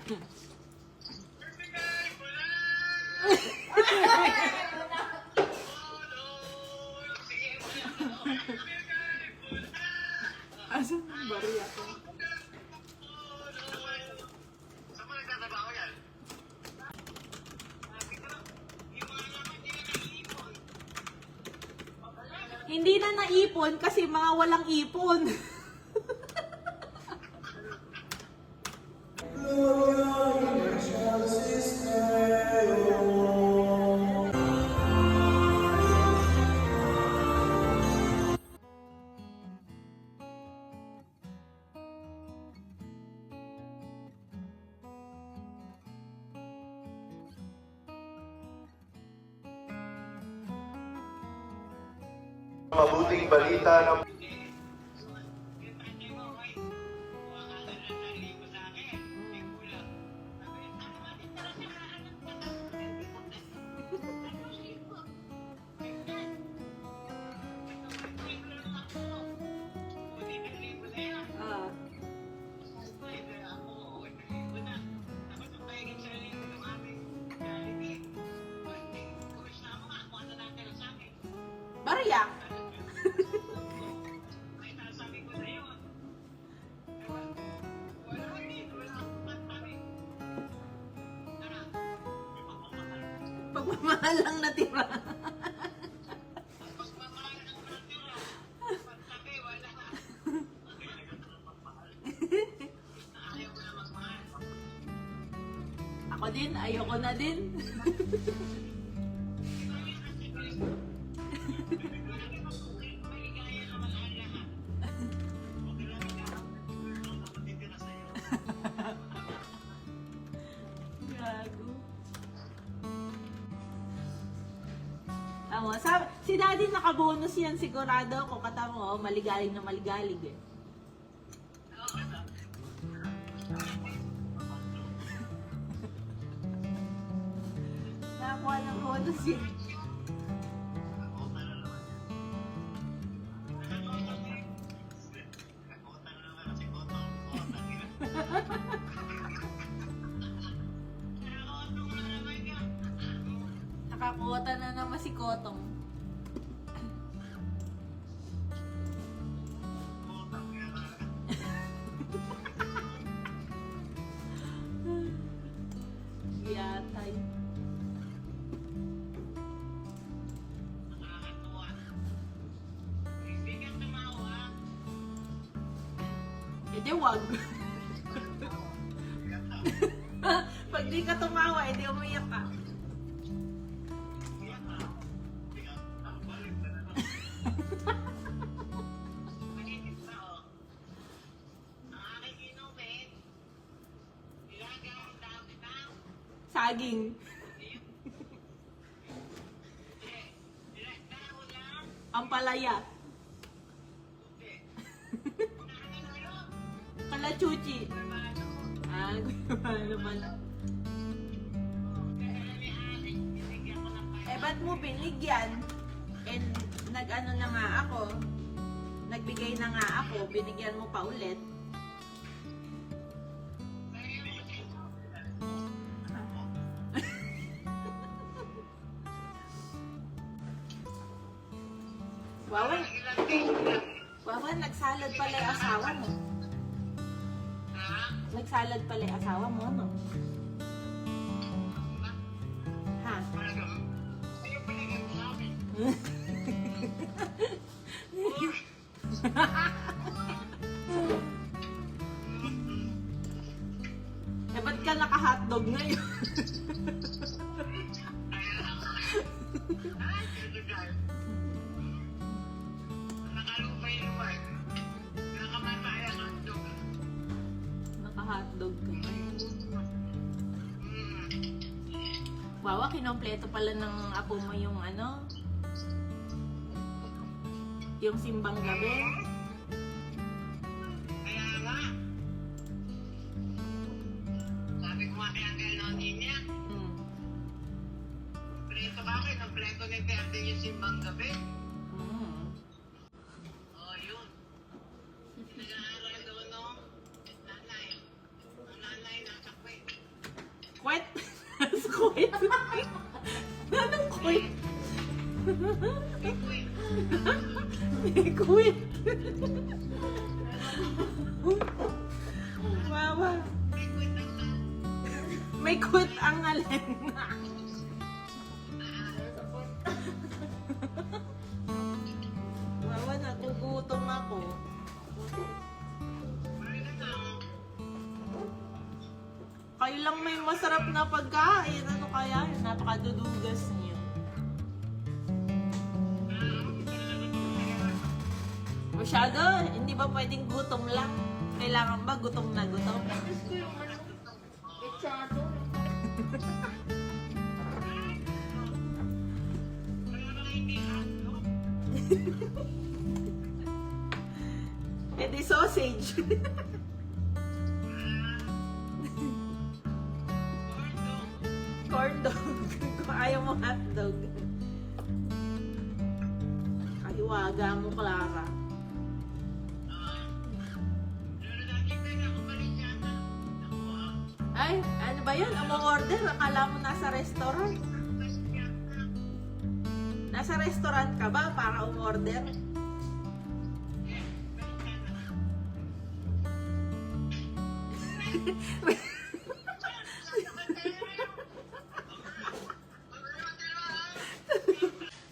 Asan ang bariya to? Saan mo nagtatrabaho yan? Hindi na naipon kasi mga walang ipon. Mabuting balita ng Ah. Bariya. Pagmamahal lang natira. Ako din, ayoko na din. Gago. Si Daddy nakabonus yan sigurado ako. Katamo, maligalig na maligalig eh. Nakakuha ng bonus yun. Nakakuha na naman si Kotong. Yatay. Edi wag. Pag di ka tumawa, edi umiyak ka. Saging. Ampalaya. Kalachuchi. Ah, ano pala. Eh, ba't mo binigyan? And nag-ano na nga ako. Nagbigay na nga ako. Binigyan mo pa ulit. Wawan, nagsalad pala yung asawa mo. Nagsalad pala yung asawa mo, no? Ha? Eh, ba't ka naka-hotdog na yun? Naka-hotdog ka. Wawa, kinompleto pala ng apo mo yung ano? Yung simbang gabi. Kaya nga. Sabi ko nga kaya kaya nonin niya. Kompleto ba ako? Kompleto ni Perde yung simbang gabi. Oh, yun. Nag-aaral doon, no? Nanay. Ang nanay nasa kwet. Quit? Quit? Anong quit? Quit? Wawa. May quit ang alin. Wawa, nagugutom ako. Kayo lang may masarap na pagkain. Ano kaya? Napakadudugas niyo. Masyado. Hindi ba pwedeng gutom lang? Kailangan ba gutom na gutom? Tapos ko yung ano, echado. Eh di sausage. Corn dog. Kung ayaw mo hotdog. Kaliwaga mo, Clara. Ay, ano ba yun? Ang order, akala mo nasa restaurant. Nasa restaurant ka ba para umorder?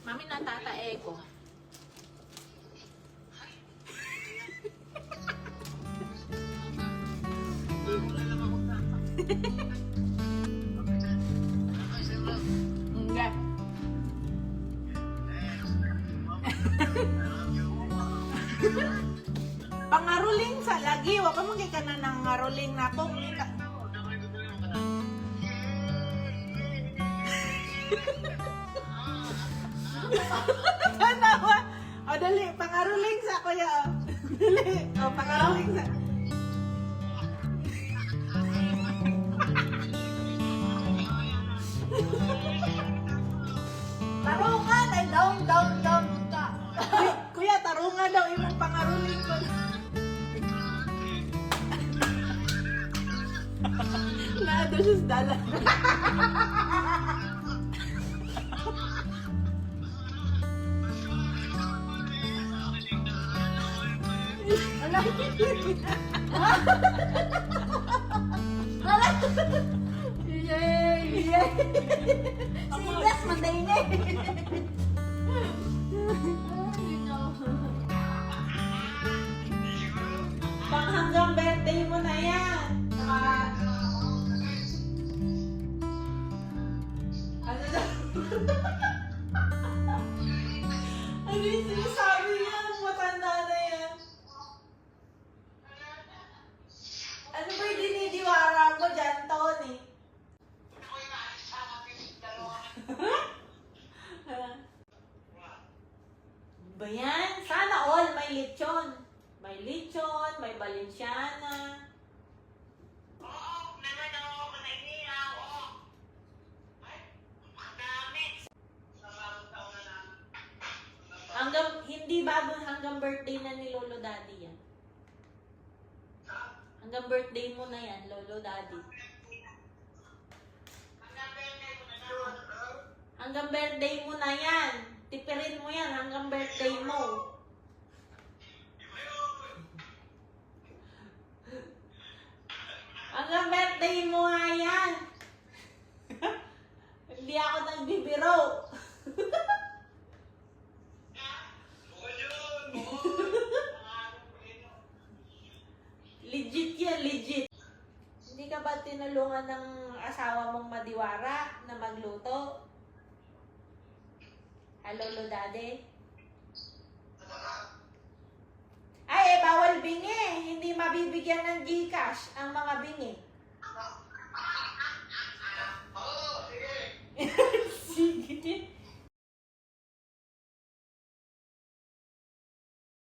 Mami, natatae ko. Enggak. Pangaruling sa lagi, wa ka mong ka na ng ngaruling na ako. Tanawa. O dali, pangaruling sa kuya. O. Dali, o pangaruling sa. Tarungan ay down ka. Kuya, tarungan daw imong pangaruling ko. Naado siya sa dala. Ala. Ala. Yay! Yay! Sigas manday na eh. Ay, no. Pang hanggang birthday mo na yan. Ano na? Ano yung sinasabi niya? Matanda na yan. Ano ba yung dinidiwara mo dyan, Tony? Ba yan? Sana all may lechon. May lechon, may Balenciana. Hanggang, hindi bago hanggang birthday na ni Lolo Daddy yan. Hanggang birthday mo na yan, Lolo Daddy. Hanggang birthday mo na yan. Tipirin mo yan hanggang birthday mo. Hanggang birthday mo nga yan. Hindi ako nagbibiro. Legit yan, legit. Hindi ka ba tinulungan ng asawa mong madiwara na magluto? Lolo Daddy? Ay, bawal bingi. Hindi mabibigyan ng GCash ang mga bingi.